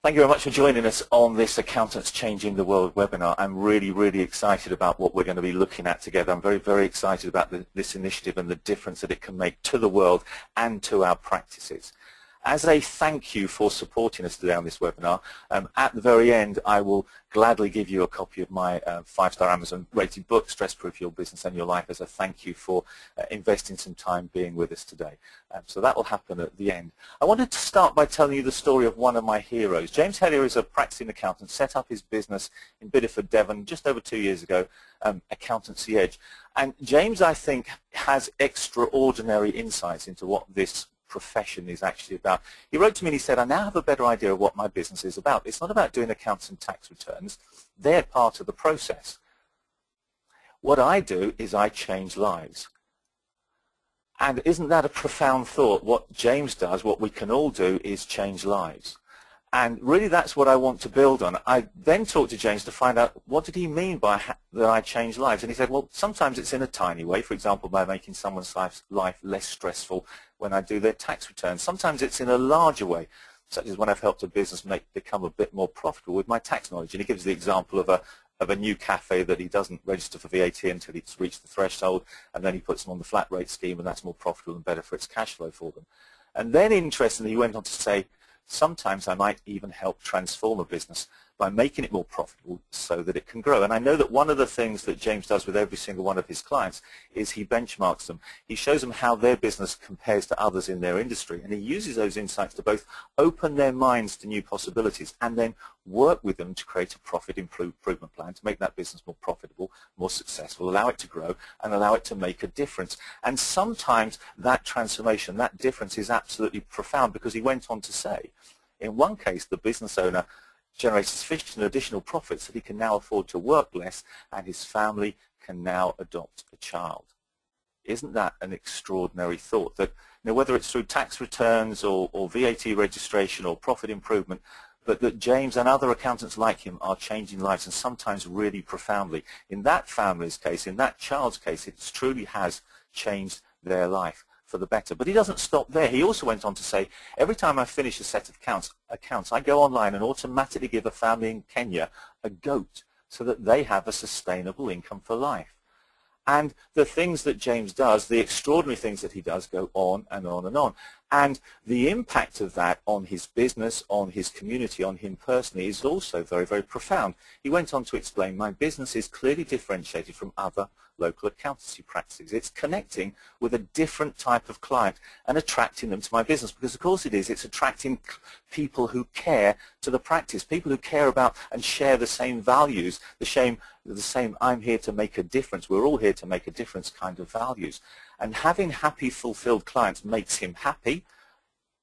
Thank you very much for joining us on this Accountants Changing the World webinar. I'm really excited about what we're going to be looking at together. I'm very excited about this initiative and the difference that it can make to the world and to our practices. As a thank you for supporting us today on this webinar, at the very end I will gladly give you a copy of my 5-star Amazon rated book, Stress Proof Your Business and Your Life, as a thank you for investing some time being with us today. So that will happen at the end. I wanted to start by telling you the story of one of my heroes. James Hellier is a practicing accountant, set up his business in Bideford, Devon just over 2 years ago, Accountancy Edge. And James, I think, has extraordinary insights into what this profession is actually about. He wrote to me and he said, I now have a better idea of what my business is about. It's not about doing accounts and tax returns. They're part of the process. What I do is I change lives. And isn't that a profound thought? What James does, what we can all do, is change lives. And really that's what I want to build on. I then talked to James to find out what did he mean by that I change lives. And he said, well, sometimes it's in a tiny way, for example, by making someone's life less stressful when I do their tax returns. Sometimes it's in a larger way, such as when I've helped a business become a bit more profitable with my tax knowledge. And he gives the example of a new cafe that he doesn't register for VAT until it's reached the threshold, and then he puts them on the flat rate scheme, and that's more profitable and better for its cash flow for them. And then, interestingly, he went on to say, sometimes I might even help transform a business by making it more profitable so that it can grow. And I know that one of the things that James does with every single one of his clients is he benchmarks them. He shows them how their business compares to others in their industry, and he uses those insights to both open their minds to new possibilities and then work with them to create a profit improvement plan to make that business more profitable, more successful, allow it to grow, and allow it to make a difference. And sometimes that transformation, that difference is absolutely profound, because he went on to say, in one case, the business owner generates sufficient additional profits that he can now afford to work less, and his family can now adopt a child. Isn't that an extraordinary thought? That, you know, whether it's through tax returns or VAT registration or profit improvement, but that James and other accountants like him are changing lives, and sometimes really profoundly. In that family's case, in that child's case, it truly has changed their life for the better. But he doesn't stop there. He also went on to say, every time I finish a set of accounts, I go online and automatically give a family in Kenya a goat so that they have a sustainable income for life. And the things that James does, the extraordinary things that he does, go on and on and on. And the impact of that on his business, on his community, on him personally is also very profound. He went on to explain, my business is clearly differentiated from other local accountancy practices. It's connecting with a different type of client and attracting them to my business, because of course it is. It's attracting people who care to the practice, people who care about and share the same values, the same I'm here to make a difference, we're all here to make a difference kind of values. And having happy, fulfilled clients makes him happy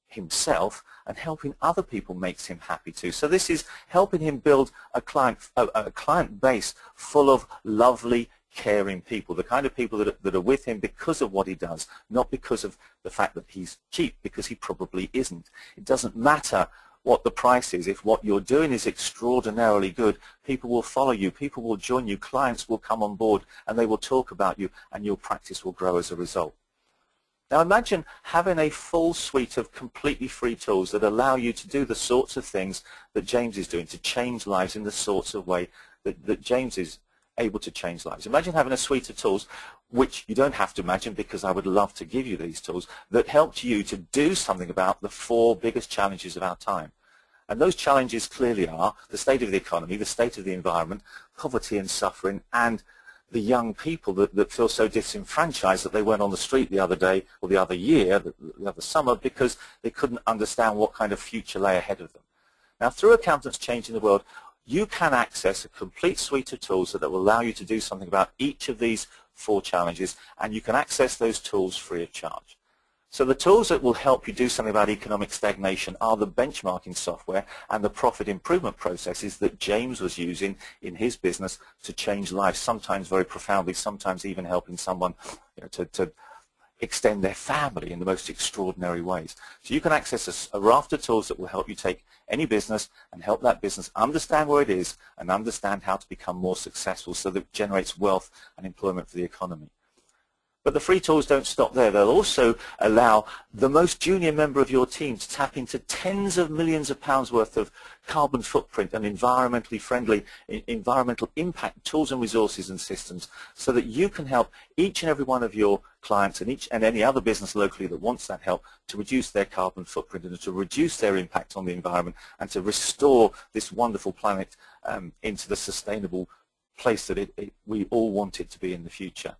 himself, and helping other people makes him happy too. So this is helping him build a client base full of lovely, caring people, the kind of people that are with him because of what he does, not because of the fact that he's cheap, because he probably isn't. It doesn't matter what the price is. If what you're doing is extraordinarily good, people will follow you, people will join you, clients will come on board, and they will talk about you, and your practice will grow as a result. Now imagine having a full suite of completely free tools that allow you to do the sorts of things that James is doing, to change lives in the sorts of way that James is able to change lives. Imagine having a suite of tools, which you don't have to imagine, because I would love to give you these tools, that help you to do something about the 4 biggest challenges of our time. And those challenges clearly are the state of the economy, the state of the environment, poverty and suffering, and the young people that feel so disenfranchised that they went on the street the other day, or the other year, the other summer, because they couldn't understand what kind of future lay ahead of them. Now, through Accountants Changing the World, you can access a complete suite of tools that will allow you to do something about each of these 4 challenges, and you can access those tools free of charge. So the tools that will help you do something about economic stagnation are the benchmarking software and the profit improvement processes that James was using in his business to change lives, sometimes very profoundly, sometimes even helping someone, you know, to extend their family in the most extraordinary ways. So you can access a raft of tools that will help you take any business and help that business understand where it is and understand how to become more successful so that it generates wealth and employment for the economy. But the free tools don't stop there. They'll also allow the most junior member of your team to tap into tens of millions of pounds worth of carbon footprint and environmentally friendly, environmental impact tools and resources and systems, so that you can help each and every one of your clients and any other business locally that wants that help to reduce their carbon footprint and to reduce their impact on the environment and to restore this wonderful planet into the sustainable place that we all want it to be in the future.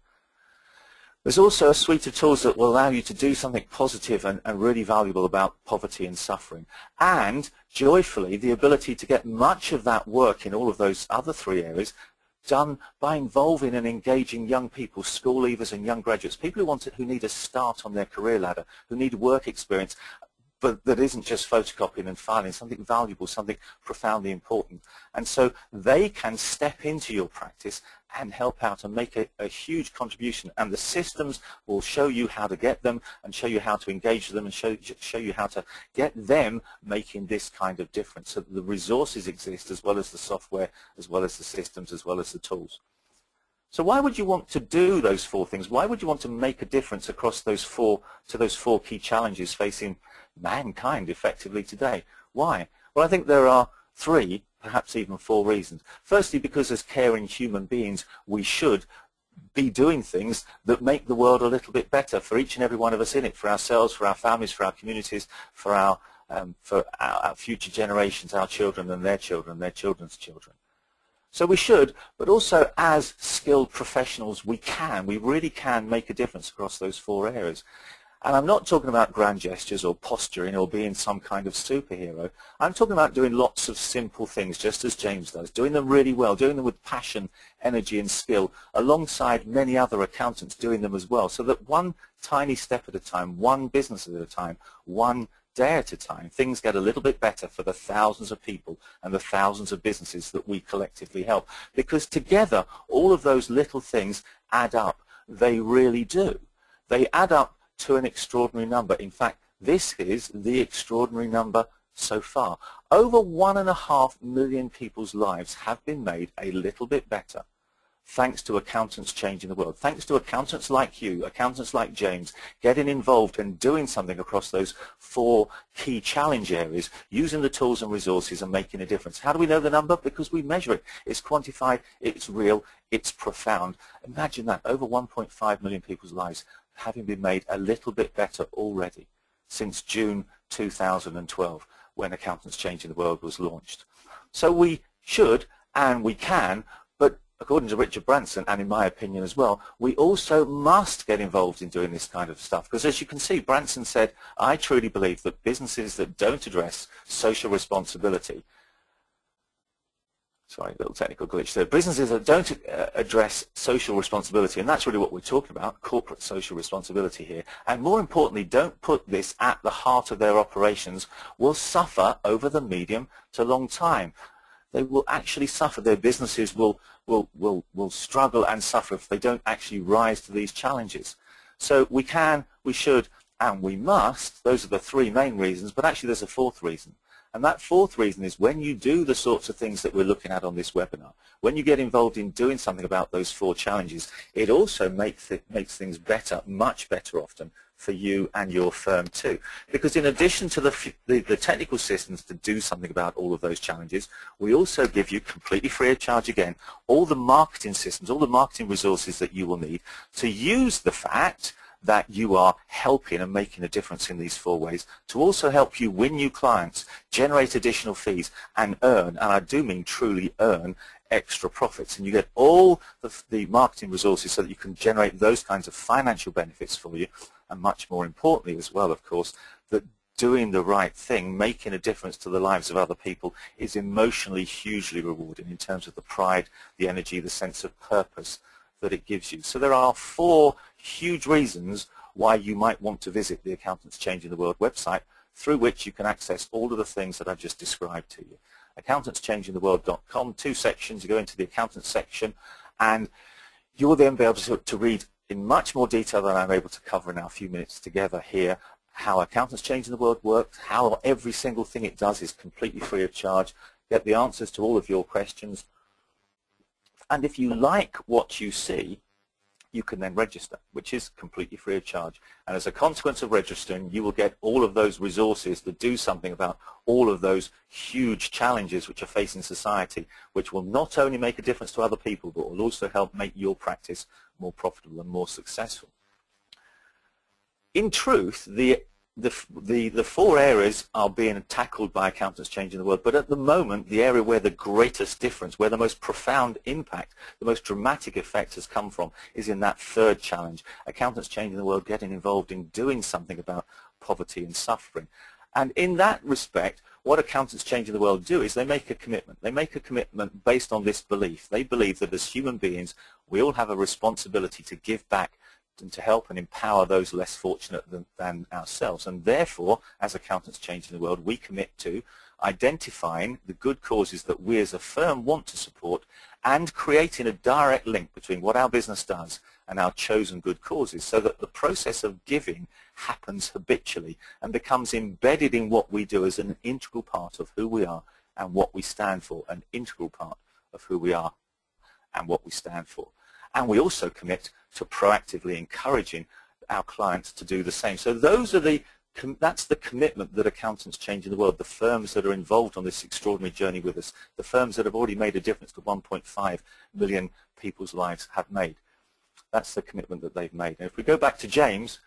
There's also a suite of tools that will allow you to do something positive and really valuable about poverty and suffering. And, joyfully, the ability to get much of that work in all of those other three areas done by involving and engaging young people, school leavers and young graduates, people who need a start on their career ladder, who need work experience, but that isn't just photocopying and filing, something valuable, something profoundly important. And so they can step into your practice and help out and make a huge contribution. And the systems will show you how to get them and show you how to engage them and show you how to get them making this kind of difference, so that the resources exist as well as the software, as well as the systems, as well as the tools. So why would you want to do those four things? Why would you want to make a difference across those four key challenges facing mankind effectively today? Why? Well, I think there are three, perhaps even four reasons. Firstly, because as caring human beings, we should be doing things that make the world a little bit better for each and every one of us in it, for ourselves, for our families, for our communities, for our future generations, our children and their children's children. So we should, but also as skilled professionals, we really can make a difference across those four areas. And I'm not talking about grand gestures or posturing or being some kind of superhero. I'm talking about doing lots of simple things, just as James does, doing them really well, doing them with passion, energy and skill, alongside many other accountants doing them as well, so that one tiny step at a time, one business at a time, one day at a time, things get a little bit better for the thousands of people and the thousands of businesses that we collectively help. Because together, all of those little things add up. They really do. They add up to an extraordinary number. In fact, this is the extraordinary number so far. Over 1.5 million people's lives have been made a little bit better thanks to accountants changing the world, thanks to accountants like you, accountants like James, getting involved and doing something across those four key challenge areas, using the tools and resources and making a difference. How do we know the number? Because we measure it. It's quantified, it's real, it's profound. Imagine that, over 1.5 million people's lives having been made a little bit better already since June 2012, when Accountants Changing the World was launched. So we should and we can, but according to Richard Branson, and in my opinion as well, we also must get involved in doing this kind of stuff. Because as you can see, Branson said, I truly believe that businesses that don't address social responsibility, sorry, a little technical glitch there. Businesses that don't address social responsibility, and that's really what we're talking about, corporate social responsibility here, and more importantly, don't put this at the heart of their operations, will suffer over the medium to long time. They will actually suffer. Their businesses will struggle and suffer if they don't actually rise to these challenges. So we can, we should, and we must. Those are the three main reasons, but actually there's a fourth reason. And that fourth reason is when you do the sorts of things that we're looking at on this webinar, when you get involved in doing something about those four challenges, it also makes things better, much better often, for you and your firm too. Because in addition to the technical systems to do something about all of those challenges, we also give you, completely free of charge again, all the marketing systems, all the marketing resources that you will need to use the fact that you are helping and making a difference in these four ways to also help you win new clients, generate additional fees, and earn, and I do mean truly earn, extra profits. And you get all the marketing resources so that you can generate those kinds of financial benefits for you, and much more importantly as well, of course, that doing the right thing, making a difference to the lives of other people, is emotionally hugely rewarding in terms of the pride, the energy, the sense of purpose that it gives you. So there are four huge reasons why you might want to visit the Accountants Changing the World website, through which you can access all of the things that I've just described to you. AccountantsChangingTheWorld.com, 2 sections. You go into the Accountants section, and you'll then be able to read in much more detail than I'm able to cover in our few minutes together here how Accountants Changing the World works, how every single thing it does is completely free of charge, get the answers to all of your questions. And if you like what you see, you can then register, which is completely free of charge. And as a consequence of registering, you will get all of those resources to do something about all of those huge challenges which are facing society, which will not only make a difference to other people, but will also help make your practice more profitable and more successful. In truth, the four areas are being tackled by Accountants Changing the World, but at the moment, the area where the greatest difference, where the most profound impact, the most dramatic effect has come from, is in that third challenge. Accountants Changing the World getting involved in doing something about poverty and suffering. And in that respect, what Accountants Changing the World do is they make a commitment. They make a commitment based on this belief. They believe that as human beings, we all have a responsibility to give back and to help and empower those less fortunate than ourselves. And therefore, as Accountants Changing the World, we commit to identifying the good causes that we as a firm want to support and creating a direct link between what our business does and our chosen good causes, so that the process of giving happens habitually and becomes embedded in what we do as an integral part of who we are and what we stand for, an integral part of who we are and what we stand for. And we also commit to proactively encouraging our clients to do the same. So those are that's the commitment that Accountants Changing the World, the firms that are involved on this extraordinary journey with us, the firms that have already made a difference to 1.5 million people's lives have made. That's the commitment that they've made. And if we go back to James,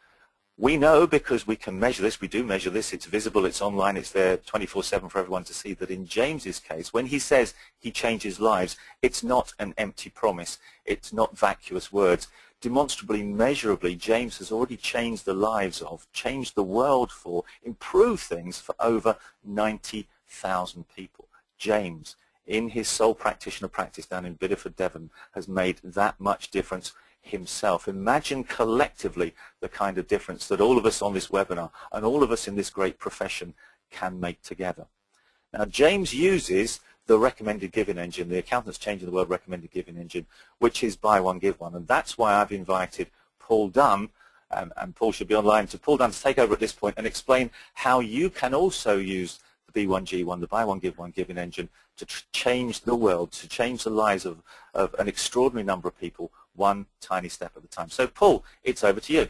we know, because we can measure this, we do measure this, it's visible, it's online, it's there 24/7 for everyone to see, that in James's case, when he says he changes lives, it's not an empty promise, it's not vacuous words. Demonstrably, measurably, James has already changed the lives of, changed the world for, improved things for over 90,000 people. James, in his sole practitioner practice down in Bideford, Devon, has made that much difference himself. Imagine collectively the kind of difference that all of us on this webinar and all of us in this great profession can make together. Now, James uses the recommended giving engine, the Accountants Changing the World recommended giving engine, which is buy one, give one. And that's why I've invited Paul Dunn, and Paul should be online, to Paul Dunn to take over at this point and explain how you can also use the B1G1, the buy one, give one giving engine, to change the world, to change the lives of an extraordinary number of people, one tiny step at a time. So, Paul, it's over to you.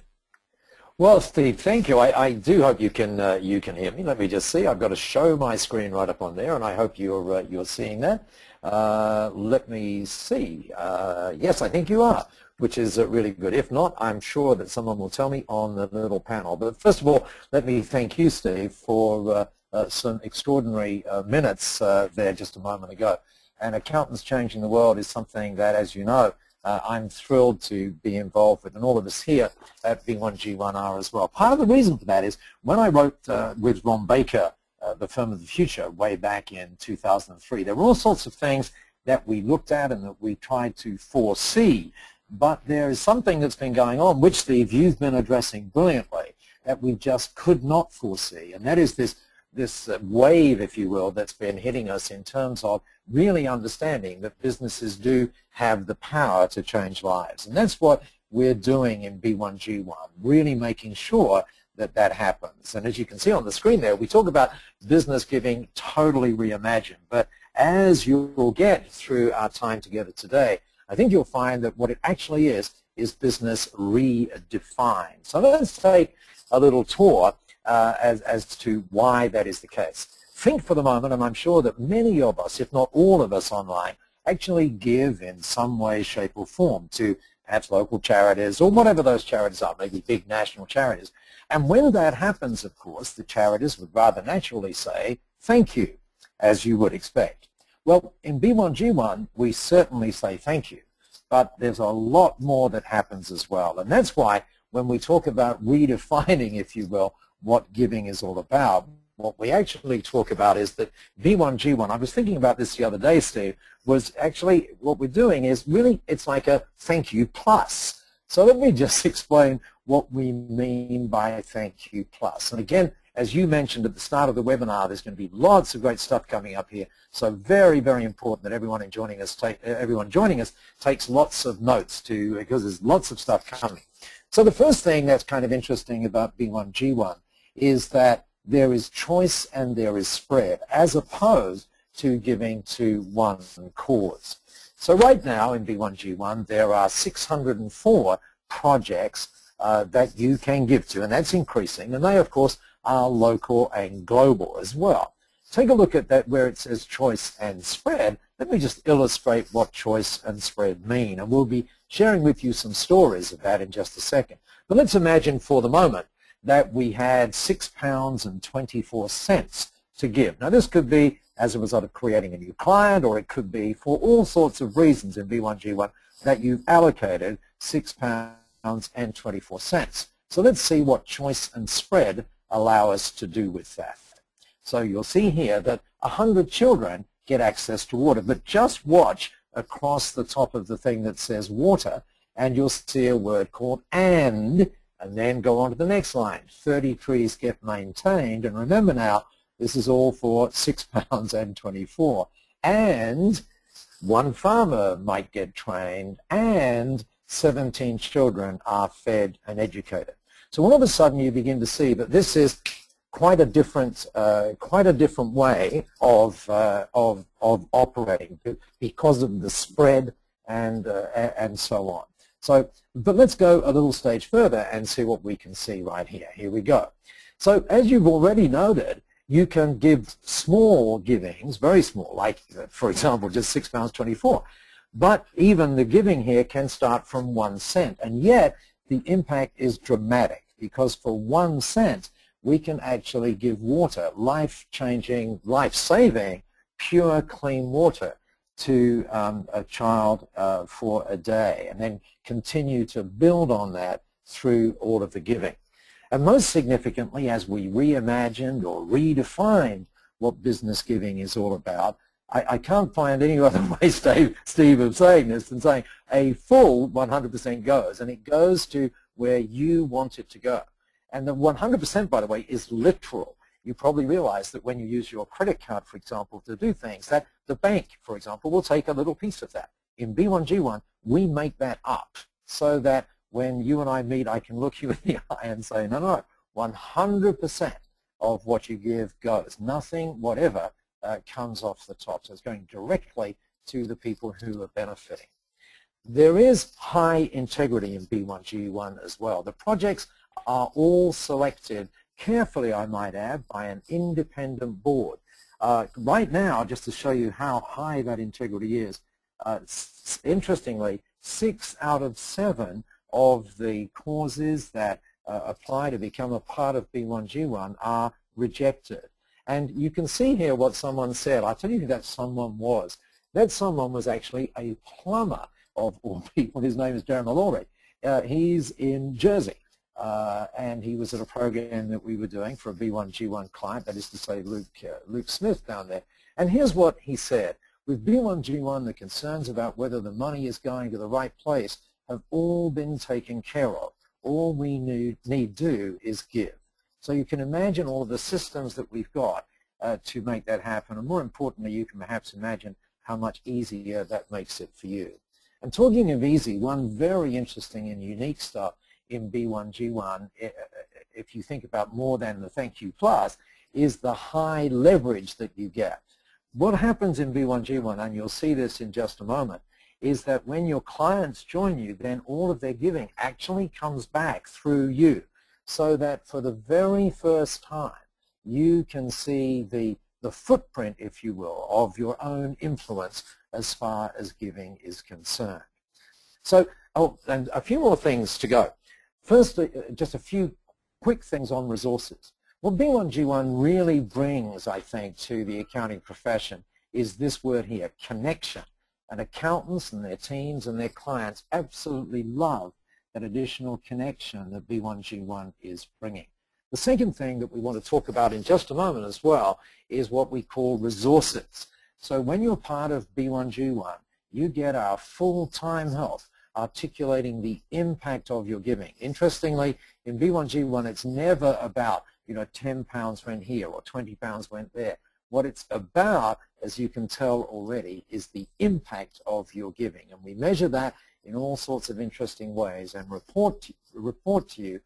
Well, Steve, thank you. I do hope you can hear me. Let me just see. I've got to show my screen right up on there, and I hope you're seeing that. Let me see. Yes, I think you are, which is really good. If not, I'm sure that someone will tell me on the little panel. But first of all, let me thank you, Steve, for some extraordinary minutes there just a moment ago. And Accountants Changing the World is something that, as you know, I'm thrilled to be involved with, and all of us here at B1G1 are as well. Part of the reason for that is when I wrote with Ron Baker, The Firm of the Future, way back in 2003, there were all sorts of things that we looked at and that we tried to foresee, but there is something that's been going on, which, Steve, you've been addressing brilliantly, that we just could not foresee, and that is this wave, if you will, that's been hitting us in terms of really understanding that businesses do have the power to change lives. And that's what we're doing in B1G1, really making sure that that happens. And as you can see on the screen there, we talk about business giving totally reimagined. But as you'll get through our time together today, I think you'll find that what it actually is business redefined. So let's take a little tour as to why that is the case. Think for the moment, and I'm sure that many of us, if not all of us online, actually give in some way, shape, or form to perhaps local charities or whatever those charities are, maybe big national charities. And when that happens, of course, the charities would rather naturally say, thank you, as you would expect. Well, in B1G1, we certainly say thank you, but there's a lot more that happens as well. And that's why when we talk about redefining, if you will, what giving is all about, what we actually talk about is that B1G1, I was thinking about this the other day, Steve, was actually what we're doing is really, it's like a thank you plus. So let me just explain what we mean by thank you plus. And again, as you mentioned at the start of the webinar, there's going to be lots of great stuff coming up here. So very, very important that everyone joining us takes lots of notes because there's lots of stuff coming. So the first thing that's kind of interesting about B1G1 is that there is choice and there is spread, as opposed to giving to one cause. So right now in B1G1 there are 604 projects that you can give to, and that's increasing, and they of course are local and global as well. Take a look at that where it says choice and spread. Let me just illustrate what choice and spread mean, and we'll be sharing with you some stories of that in just a second. But let's imagine for the moment that we had £6.24 to give. Now this could be as a result of creating a new client, or it could be for all sorts of reasons in B1G1 that you've allocated £6.24. So let's see what choice and spread allow us to do with that. So you'll see here that 100 children get access to water, but just watch across the top of the thing that says water, and you'll see a word called and then go on to the next line. 30 trees get maintained, and remember now, this is all for £6.24. And one farmer might get trained, and 17 children are fed and educated. So all of a sudden you begin to see that this is quite a different way of operating because of the spread and so on. So, but let's go a little stage further and see what we can see right here. Here we go. So as you've already noted, you can give small givings, very small, like for example just £6.24. But even the giving here can start from 1 cent, and yet the impact is dramatic, because for 1 cent we can actually give water, life-changing, life-saving, pure, clean water to a child for a day, and then continue to build on that through all of the giving. And most significantly, as we reimagined or redefined what business giving is all about, I can't find any other way, Steve, of saying this than saying a full 100% goes, and it goes to where you want it to go. And the 100%, by the way, is literal. You probably realize that when you use your credit card, for example, to do things, that the bank, for example, will take a little piece of that. In B1G1, we make that up so that when you and I meet, I can look you in the eye and say, no, no, 100% of what you give goes. Nothing, whatever, comes off the top. So it's going directly to the people who are benefiting. There is high integrity in B1G1 as well. The projects are all selected carefully, I might add, by an independent board. Right now, just to show you how high that integrity is, interestingly, 6 out of 7 of the causes that apply to become a part of B1G1 are rejected. And you can see here what someone said. I'll tell you who that someone was. That someone was actually a plumber of all people. His name is Jeremy Lowry. He's in Jersey. And he was at a program that we were doing for a B1G1 client, that is to say Luke Smith down there. And here's what he said. With B1G1, the concerns about whether the money is going to the right place have all been taken care of. All we need do is give. So you can imagine all of the systems that we've got to make that happen. And more importantly, you can perhaps imagine how much easier that makes it for you. And talking of easy, one very interesting and unique stuff in B1G1, if you think about more than the thank you plus, is the high leverage that you get. What happens in B1G1, and you'll see this in just a moment, is that when your clients join you, then all of their giving actually comes back through you, so that for the very first time you can see the footprint, if you will, of your own influence as far as giving is concerned. So, and a few more things to go. First, just a few quick things on resources. What B1G1 really brings, I think, to the accounting profession is this word here, connection. And accountants and their teams and their clients absolutely love that additional connection that B1G1 is bringing. The second thing that we want to talk about in just a moment as well is what we call resources. So when you're part of B1G1, you get our full-time help articulating the impact of your giving. Interestingly, in B1G1, it's never about, you know, £10 went here or £20 went there. What it's about, as you can tell already, is the impact of your giving. And we measure that in all sorts of interesting ways and report to you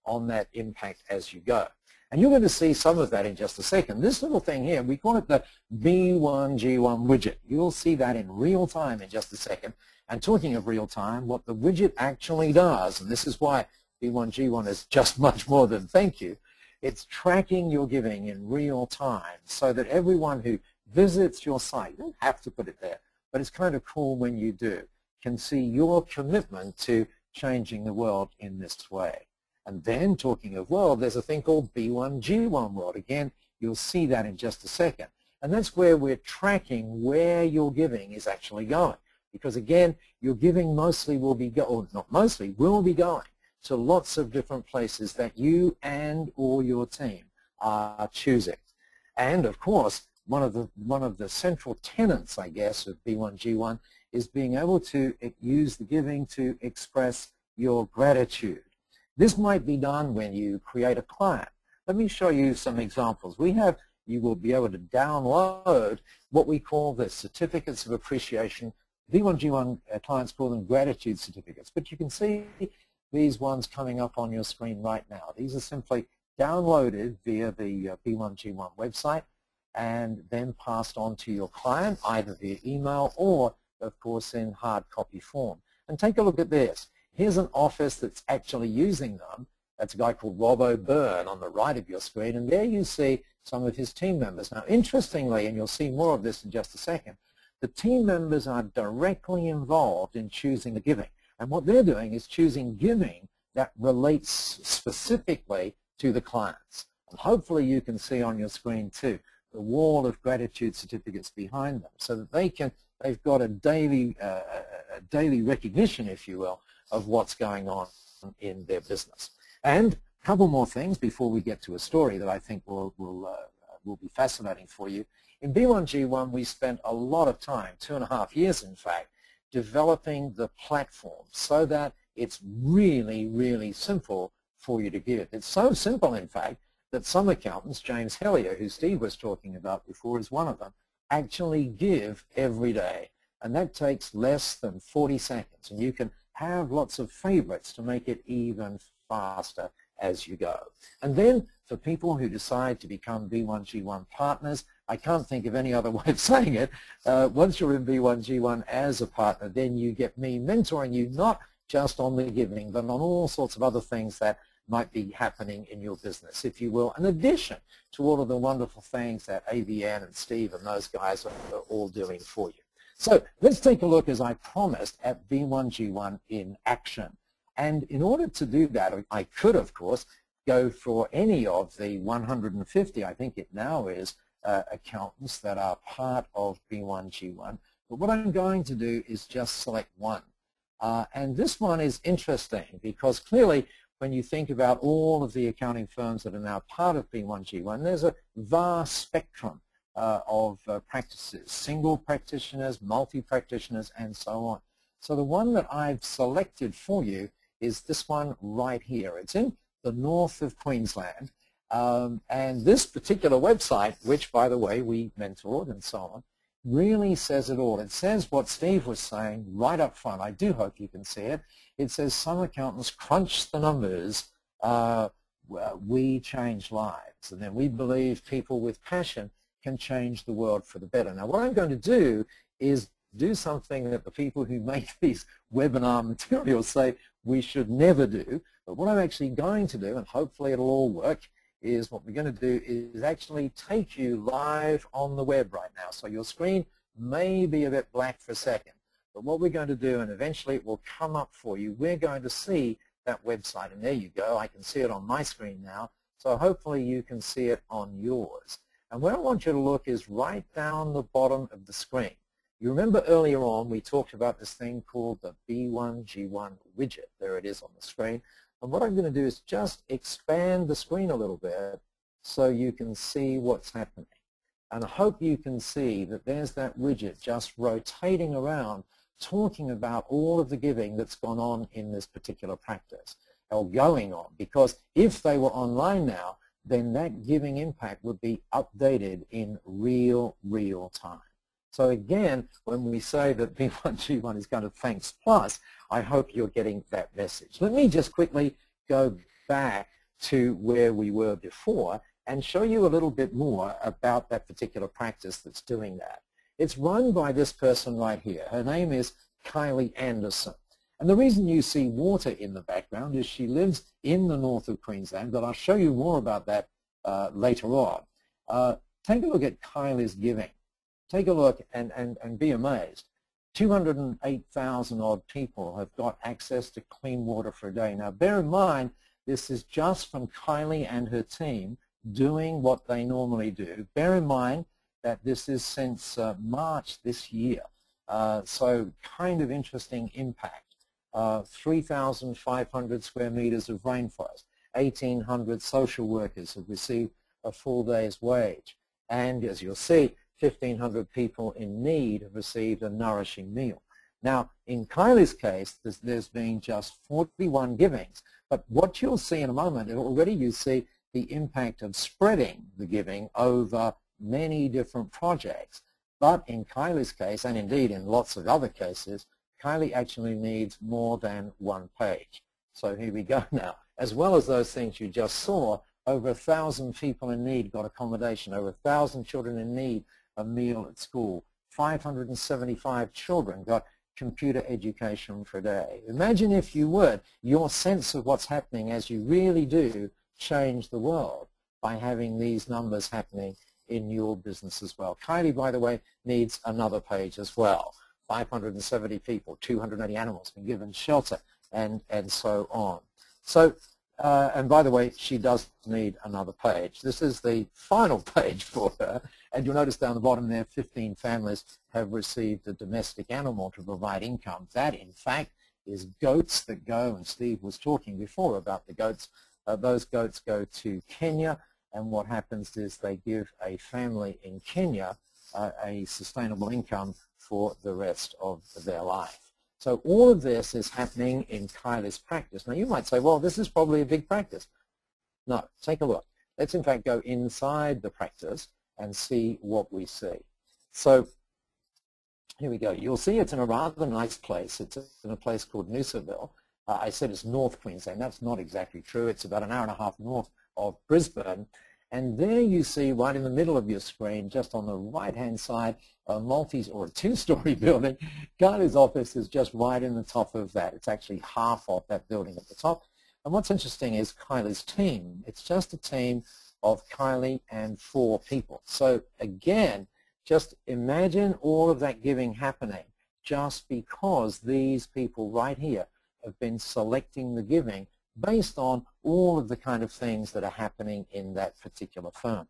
on that impact as you go. And you're going to see some of that in just a second. This little thing here, we call it the B1G1 widget. You'll see that in real time in just a second. And talking of real time, what the widget actually does, and this is why B1G1 is just much more than thank you, it's tracking your giving in real time so that everyone who visits your site, you don't have to put it there, but it's kind of cool when you do, can see your commitment to changing the world in this way. And then, talking of world, there's a thing called B1G1 World. Again, you'll see that in just a second. And that's where we're tracking where your giving is actually going. Because again, your giving mostly will be, or not mostly, will be going to lots of different places that you and or your team are choosing. And of course, one of the central tenets, I guess, of B1G1 is being able to use the giving to express your gratitude. This might be done when you create a client. Let me show you some examples. You will be able to download what we call the certificates of appreciation. B1G1 clients call them gratitude certificates, but you can see these ones coming up on your screen right now. These are simply downloaded via the B1G1 website and then passed on to your client, either via email or, of course, in hard copy form. And take a look at this. Here's an office that's actually using them. That's a guy called Rob O'Byrne on the right of your screen, and there you see some of his team members. Now, interestingly, and you'll see more of this in just a second, the team members are directly involved in choosing the giving. And what they're doing is choosing giving that relates specifically to the clients. And hopefully you can see on your screen too the wall of gratitude certificates behind them, so that they've got a daily recognition, if you will, of what's going on in their business. And a couple more things before we get to a story that I think will be fascinating for you. In B1G1, we spent a lot of time, 2.5 years in fact, developing the platform so that it's really, really simple for you to give. It's so simple, in fact, that some accountants, James Hellier, who Steve was talking about before, is one of them, actually give every day. And that takes less than 40 seconds. And you can have lots of favorites to make it even faster as you go. And then for people who decide to become B1G1 partners, I can't think of any other way of saying it, once you're in B1G1 as a partner, then you get me mentoring you not just on the giving, but on all sorts of other things that might be happening in your business, if you will, in addition to all of the wonderful things that AVN and Steve and those guys are all doing for you. So let's take a look, as I promised, at B1G1 in action. And in order to do that, I could, of course, go for any of the 150, I think it now is, accountants that are part of B1G1. But what I'm going to do is just select one. And this one is interesting because clearly when you think about all of the accounting firms that are now part of B1G1, there's a vast spectrum of practices, single practitioners, multi-practitioners, and so on. So the one that I've selected for you is this one right here. It's in the north of Queensland. And this particular website, which, by the way, we mentored and so on, really says it all. It says what Steve was saying right up front. I do hope you can see it. It says some accountants crunch the numbers, we change lives. And then we believe people with passion can change the world for the better. Now, what I'm going to do is do something that the people who make these webinar materials say we should never do. But what I'm actually going to do, and hopefully it'll all work, is what we're going to do is actually take you live on the web right now. So your screen may be a bit black for a second, but what we're going to do, and eventually it will come up for you, we're going to see that website. And there you go. I can see it on my screen now. So hopefully you can see it on yours. And where I want you to look is right down the bottom of the screen. You remember earlier on we talked about this thing called the B1G1 widget. There it is on the screen. And what I'm going to do is just expand the screen a little bit so you can see what's happening. And I hope you can see that there's that widget just rotating around, talking about all of the giving that's gone on in this particular practice, or going on, because if they were online now, then that giving impact would be updated in real time. So again, when we say that B1G1 is kind of thanks plus, I hope you're getting that message. Let me just quickly go back to where we were before and show you a little bit more about that particular practice that's doing that. It's run by this person right here. Her name is Kylie Anderson. And the reason you see water in the background is she lives in the north of Queensland, but I'll show you more about that later on. Take a look at Kylie's giving. Take a look and be amazed. 208,000 odd people have got access to clean water for a day. Now bear in mind, this is just from Kylie and her team doing what they normally do. Bear in mind that this is since March this year. So kind of interesting impact. 3,500 square meters of rainforest. 1,800 social workers have received a full day's wage. And as you'll see, 1,500 people in need have received a nourishing meal. Now, in Kylie's case, there's been just 41 givings. But what you'll see in a moment, already you see the impact of spreading the giving over many different projects. But in Kylie's case, and indeed in lots of other cases, Kylie actually needs more than one page. So here we go now. As well as those things you just saw, over 1,000 people in need got accommodation, over 1,000 children in need a meal at school, 575 children got computer education for a day. Imagine, if you would, your sense of what's happening as you really do change the world by having these numbers happening in your business as well. Kylie, by the way, needs another page as well. 570 people, 280 animals been given shelter, and so on. So, and by the way, she does need another page. This is the final page for her, and you'll notice down the bottom there, 15 families have received a domestic animal to provide income. That, in fact, is goats that go, and Steve was talking before about the goats. Those goats go to Kenya, and what happens is they give a family in Kenya a sustainable income for the rest of their life. So all of this is happening in Kylie's practice. Now you might say, well, this is probably a big practice. No, take a look. Let's in fact go inside the practice and see what we see. So here we go. You'll see it's in a rather nice place. It's in a place called Noosaville. I said it's North Queensland. That's not exactly true. It's about an hour and a half north of Brisbane. And there you see right in the middle of your screen, just on the right-hand side, a or a two-story building. Kylie's office is just right in the top of that. It's actually half of that building at the top. And what's interesting is Kylie's team. It's just a team of Kylie and 4 people. So again, just imagine all of that giving happening just because these people right here have been selecting the giving based on all of the kind of things that are happening in that particular firm.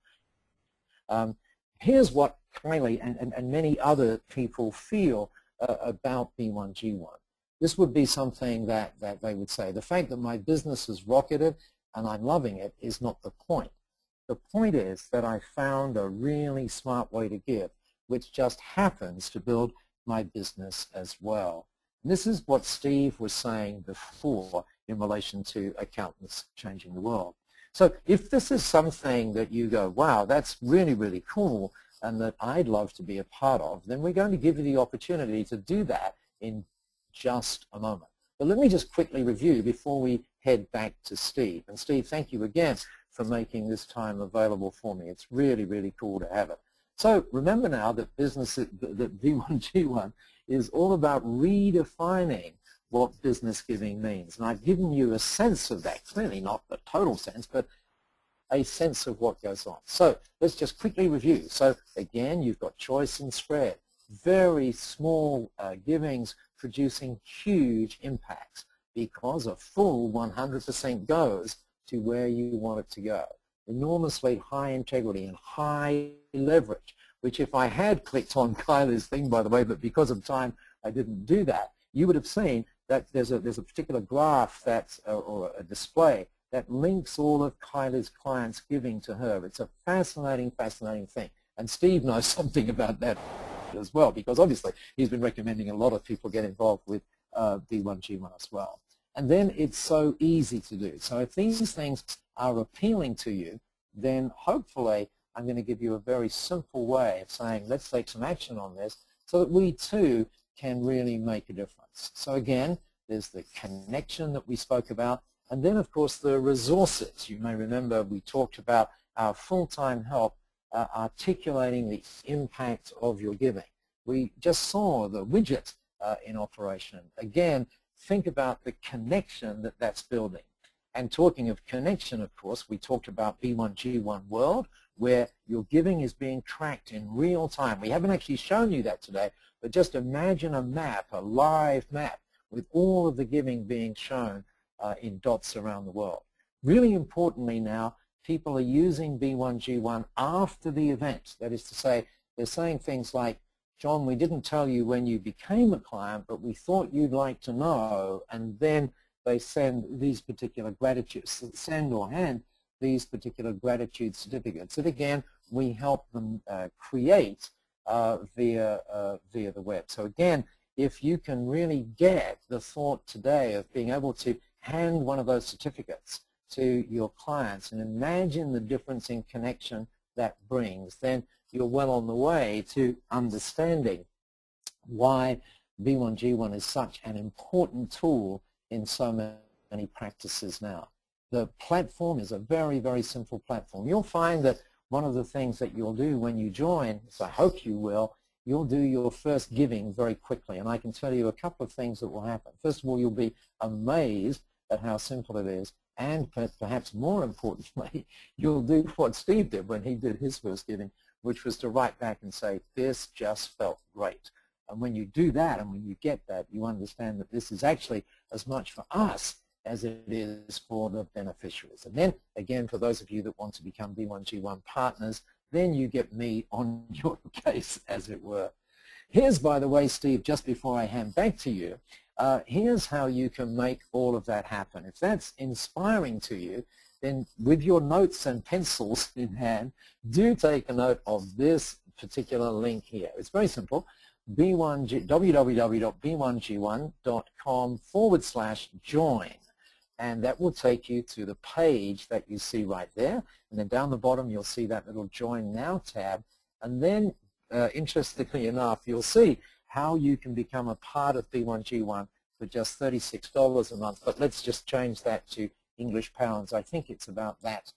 Here's what Kylie and many other people feel about B1G1. This would be something that they would say. The fact that my business has rocketed and I'm loving it is not the point. The point is that I found a really smart way to give, which just happens to build my business as well. And this is what Steve was saying before in relation to accountants changing the world. So if this is something that you go, wow, that's really, really cool, and that I'd love to be a part of, then we're going to give you the opportunity to do that in just a moment. But let me just quickly review before we head back to Steve. And Steve, thank you again for making this time available for me. It's really, really cool to have it. So remember now that that B1G1 is all about redefining what business giving means. And I've given you a sense of that, clearly not the total sense, but a sense of what goes on. So let's just quickly review. So again, you've got choice and spread. Very small givings producing huge impacts because a full 100% goes to where you want it to go. Enormously high integrity and high leverage, which if I had clicked on Kylie's thing, by the way, but because of time I didn't do that, you would have seen that there's a particular graph that's, or a display that links all of Kylie's clients' giving to her. It's a fascinating, fascinating thing. And Steve knows something about that as well, because obviously he's been recommending a lot of people get involved with B1G1 as well. And then it's so easy to do. So if these things are appealing to you, then hopefully I'm going to give you a very simple way of saying, let's take some action on this so that we too can really make a difference. So again, there's the connection that we spoke about, And then, of course, the resources. You may remember we talked about our full-time help articulating the impact of your giving. We just saw the widget in operation. Again, think about the connection that that's building. And talking of connection, of course, we talked about B1G1 World, where your giving is being tracked in real time. We haven't actually shown you that today, but just imagine a map, a live map, with all of the giving being shown in dots around the world. Really importantly now, people are using B1G1 after the event. That is to say, they're saying things like, John, we didn't tell you when you became a client, but we thought you'd like to know, and then they send these particular gratitudes, send or hand these particular gratitude certificates that, again, we help them create via the web. So again, if you can really get the thought today of being able to hand one of those certificates to your clients and imagine the difference in connection that brings, then you're well on the way to understanding why B1G1 is such an important tool in so many practices now. The platform is a very, very simple platform. You'll find that one of the things that you'll do when you join, so I hope you will, you'll do your first giving very quickly. And I can tell you a couple of things that will happen. First of all, you'll be amazed at how simple it is. And perhaps more importantly, you'll do what Steve did when he did his first giving, which was to write back and say, this just felt great. And when you do that and when you get that, you understand that this is actually as much for us as it is for the beneficiaries. And then, again, for those of you that want to become B1G1 partners, then you get me on your case, as it were. Here's, by the way, Steve, just before I hand back to you, here's how you can make all of that happen. If that's inspiring to you, then with your notes and pencils in hand, do take a note of this particular link here. It's very simple. www.b1g1.com/join. And that will take you to the page that you see right there. And then down the bottom, you'll see that little Join Now tab. And then, interestingly enough, you'll see how you can become a part of B1G1 for just $36 a month. But let's just change that to English pounds. I think it's about that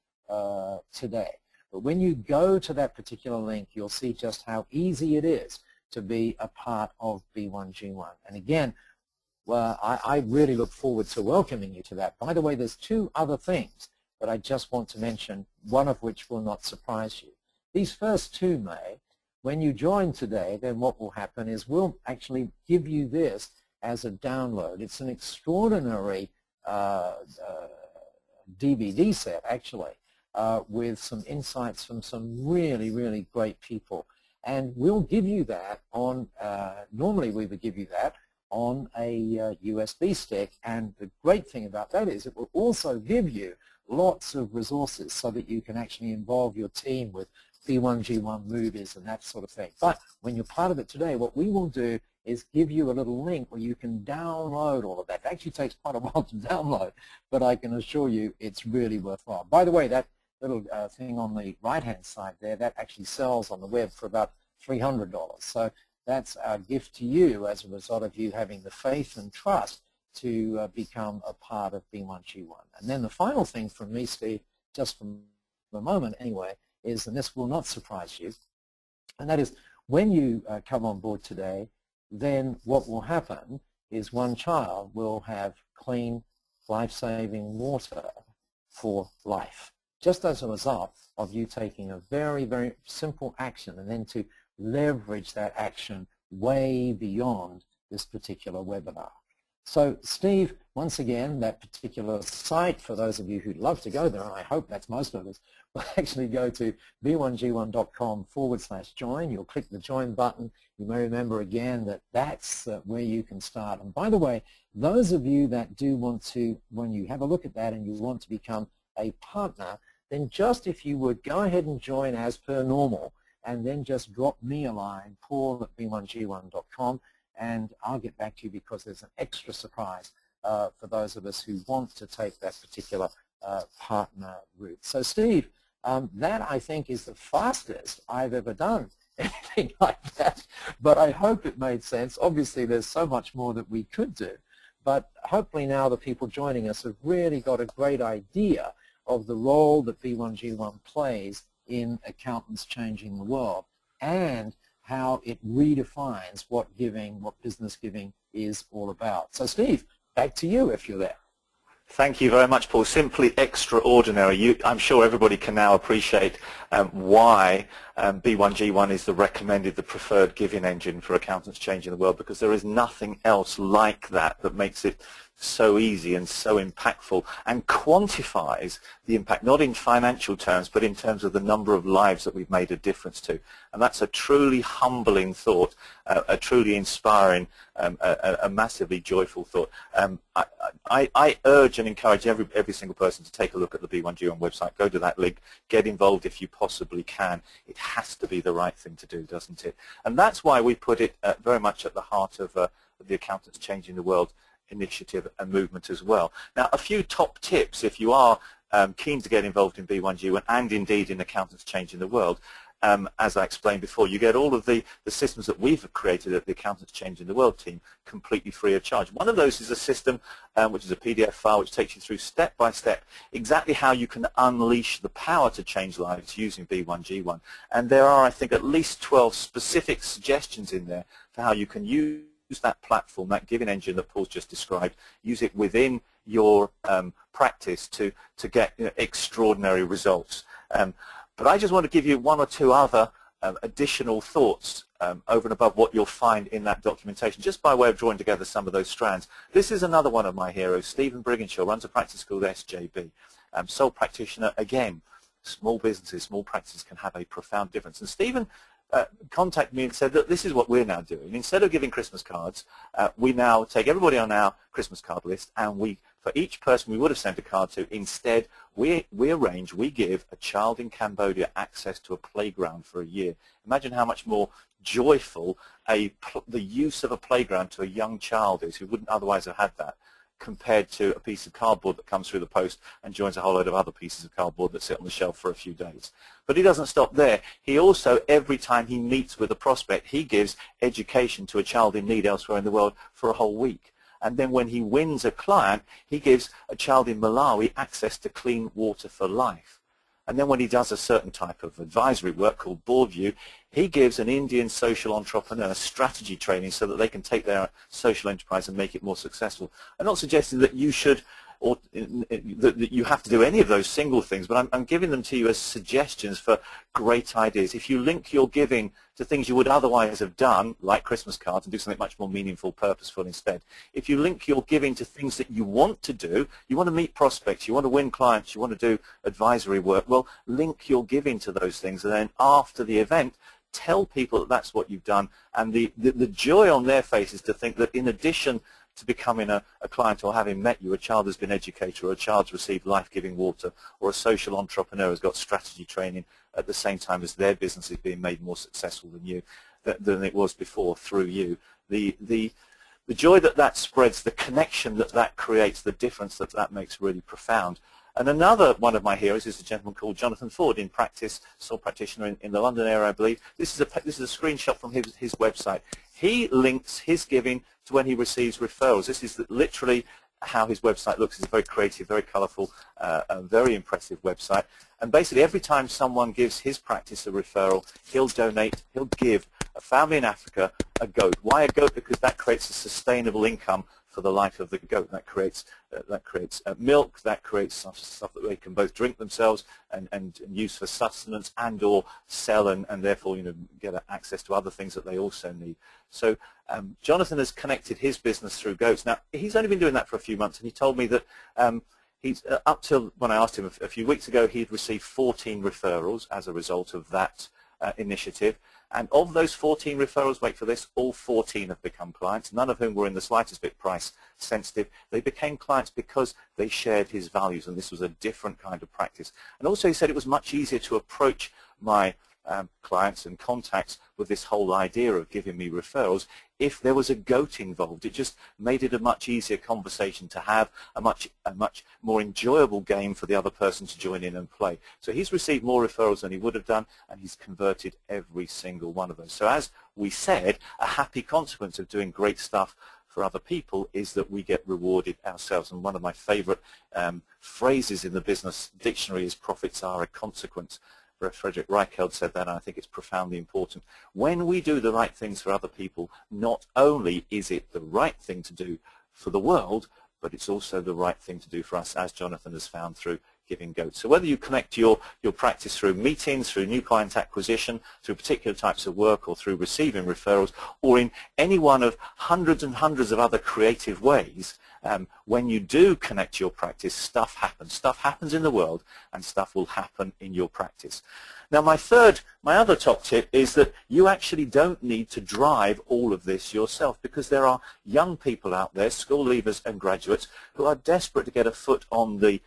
today. But when you go to that particular link, you'll see just how easy it is to be a part of B1G1. And again, well, I really look forward to welcoming you to that. By the way, there's two other things that I just want to mention, one of which will not surprise you. These first two may. When you join today, then what will happen is we'll actually give you this as a download. It's an extraordinary DVD set, actually, with some insights from some really, really great people. And we'll give you that on, normally we would give you that on a USB stick, and the great thing about that is it will also give you lots of resources so that you can actually involve your team with B1G1 movies and that sort of thing. But when you're part of it today, what we will do is give you a little link where you can download all of that. It actually takes quite a while to download, but I can assure you it's really worthwhile. By the way, that little thing on the right-hand side there, that actually sells on the web for about $300. So that's our gift to you as a result of you having the faith and trust to become a part of B1G1. And then the final thing from me, Steve, just from the moment anyway, is, and this will not surprise you, and that is when you come on board today, then what will happen is one child will have clean, life-saving water for life, just as a result of you taking a very, very simple action and then to leverage that action way beyond this particular webinar. So Steve, once again, that particular site, for those of you who'd love to go there, and I hope that's most of us, will actually go to b1g1.com/join. You'll click the join button. You may remember again that that's where you can start. And by the way, those of you that do want to, when you have a look at that and you want to become a partner, then just if you would go ahead and join as per normal, and then just drop me a line, paul@b1g1.com, and I'll get back to you because there's an extra surprise for those of us who want to take that particular partner route. So Steve, that I think is the fastest I've ever done anything like that, but I hope it made sense. Obviously there's so much more that we could do, but hopefully now the people joining us have really got a great idea of the role that B1G1 plays in accountants changing the world and how it redefines what giving, what business giving is all about. So Steve, back to you if you're there. Thank you very much, Paul. Simply extraordinary. I'm sure everybody can now appreciate why B1G1 is the recommended, the preferred giving engine for accountants changing the world, because there is nothing else like that that makes it so easy and so impactful and quantifies the impact, not in financial terms, but in terms of the number of lives that we've made a difference to. And that's a truly humbling thought, a truly inspiring, a massively joyful thought. I urge and encourage every single person to take a look at the B1G1 website. Go to that link. Get involved if you possibly can. It has to be the right thing to do, doesn't it? And that's why we put it very much at the heart of the Accountants Changing the World initiative and movement as well. Now, a few top tips if you are keen to get involved in B1G1 and indeed in Accountants Changing the World. As I explained before, you get all of the systems that we've created at the Accountants Changing the World team completely free of charge. One of those is a system which is a PDF file which takes you through step by step exactly how you can unleash the power to change lives using B1G1. And there are, I think, at least 12 specific suggestions in there for how you can use that platform, that giving engine that Paul's just described, use it within your practice to get extraordinary results. But I just want to give you one or two other additional thoughts over and above what you'll find in that documentation, just by way of drawing together some of those strands. This is another one of my heroes, Stephen Brigginshaw, runs a practice called SJB. Sole practitioner, again, small businesses, small practices can have a profound difference. And Stephen contacted me and said that this is what we're now doing. Instead of giving Christmas cards, we now take everybody on our Christmas card list, and for each person we would have sent a card to, instead we give a child in Cambodia access to a playground for a year. Imagine how much more joyful the use of a playground to a young child is who wouldn't otherwise have had that, compared to a piece of cardboard that comes through the post and joins a whole load of other pieces of cardboard that sit on the shelf for a few days. But he doesn't stop there. He also, every time he meets with a prospect, he gives education to a child in need elsewhere in the world for a whole week. And then when he wins a client, he gives a child in Malawi access to clean water for life. And then when he does a certain type of advisory work called board view, he gives an Indian social entrepreneur strategy training so that they can take their social enterprise and make it more successful. I'm not suggesting that you should or that you have to do any of those single things, but I'm giving them to you as suggestions for great ideas. If you link your giving to things you would otherwise have done, like Christmas cards, and do something much more meaningful, purposeful instead. If you link your giving to things that you want to do, you want to meet prospects, you want to win clients, you want to do advisory work, well, link your giving to those things, and then after the event, tell people that that's what you've done, and the joy on their faces to think that in addition to becoming a client or having met you, a child has been educated, or a child's received life-giving water, or a social entrepreneur has got strategy training at the same time as their business is being made more successful than it was before through you. The joy that spreads, the connection that creates, the difference that makes really profound. And another one of my heroes is a gentleman called Jonathan Ford, in practice, sole practitioner in the London area, I believe. This is a screenshot from his website. He links his giving to when he receives referrals. This is literally how his website looks. It's a very creative, very colourful, very impressive website. And basically every time someone gives his practice a referral, he'll give a family in Africa a goat. Why a goat? Because that creates a sustainable income for the life of the goat. That creates milk, that creates stuff that they can both drink themselves and use for sustenance and or sell and therefore get access to other things that they also need. So Jonathan has connected his business through goats. Now he's only been doing that for a few months, and he told me that he's up till when I asked him a few weeks ago, he'd received 14 referrals as a result of that initiative. And of those 14 referrals, wait for this, all 14 have become clients, none of whom were in the slightest bit price sensitive. They became clients because they shared his values, and this was a different kind of practice. And also he said it was much easier to approach my clients and contacts with this whole idea of giving me referrals if there was a goat involved. It just made it a much easier conversation to have, a much more enjoyable game for the other person to join in and play. So he's received more referrals than he would have done, and he's converted every single one of those. So as we said, a happy consequence of doing great stuff for other people is that we get rewarded ourselves. And one of my favorite phrases in the business dictionary is profits are a consequence. Frederick Reichheld said that, and I think it's profoundly important. When we do the right things for other people, not only is it the right thing to do for the world, but it's also the right thing to do for us, as Jonathan has found through Giving Goat. So whether you connect your practice through meetings, through new client acquisition, through particular types of work, or through receiving referrals, or in any one of hundreds and hundreds of other creative ways, when you do connect your practice, stuff happens. Stuff happens in the world, and stuff will happen in your practice. Now my other top tip is that you actually don't need to drive all of this yourself, because there are young people out there, school leavers and graduates, who are desperate to get a foot on their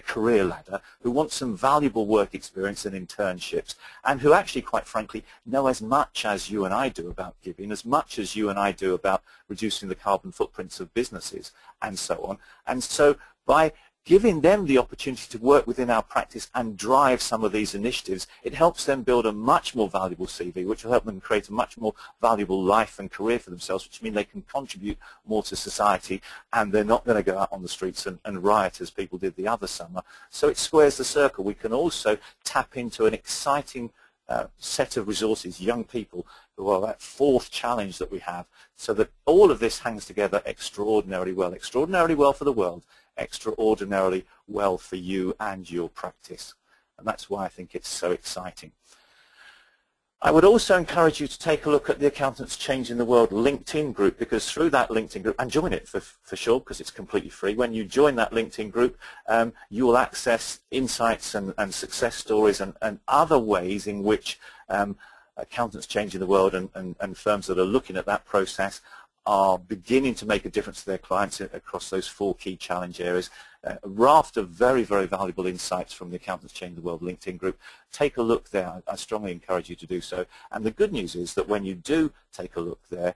career ladder, who want some valuable work experience and internships, and who actually, quite frankly, know as much as you and I do about giving, as much as you and I do about reducing the carbon footprints of businesses, and so on. And so by giving them the opportunity to work within our practice and drive some of these initiatives, it helps them build a much more valuable CV, which will help them create a much more valuable life and career for themselves, which means they can contribute more to society, and they're not going to go out on the streets and riot as people did the other summer. So it squares the circle. We can also tap into an exciting set of resources, young people, who are that fourth challenge that we have, so that all of this hangs together extraordinarily well for the world, extraordinarily well for you and your practice. And that's why I think it's so exciting. I would also encourage you to take a look at the Accountants Changing the World LinkedIn group, because through that LinkedIn group, and join it for sure, because it's completely free. When you join that LinkedIn group, you will access insights and success stories and other ways in which accountants changing the world and firms that are looking at that process are beginning to make a difference to their clients across those four key challenge areas. A raft of very, very valuable insights from the Accountants Changing the World LinkedIn group. Take a look there. I strongly encourage you to do so. And the good news is that when you do take a look there,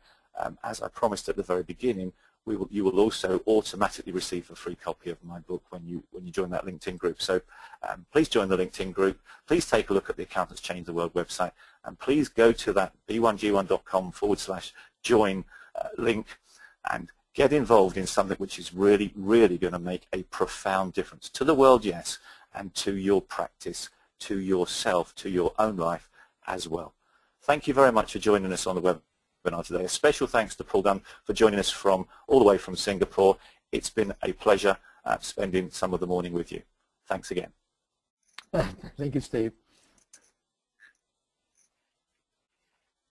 as I promised at the very beginning, you will also automatically receive a free copy of my book when you join that LinkedIn group. So please join the LinkedIn group. Please take a look at the Accountants Changing the World website, and please go to that b1g1.com/join link and get involved in something which is really, really going to make a profound difference to the world, yes, and to your practice, to yourself, to your own life as well. Thank you very much for joining us on the webinar today. A special thanks to Paul Dunn for joining us all the way from Singapore. It's been a pleasure spending some of the morning with you. Thanks again. Thank you, Steve.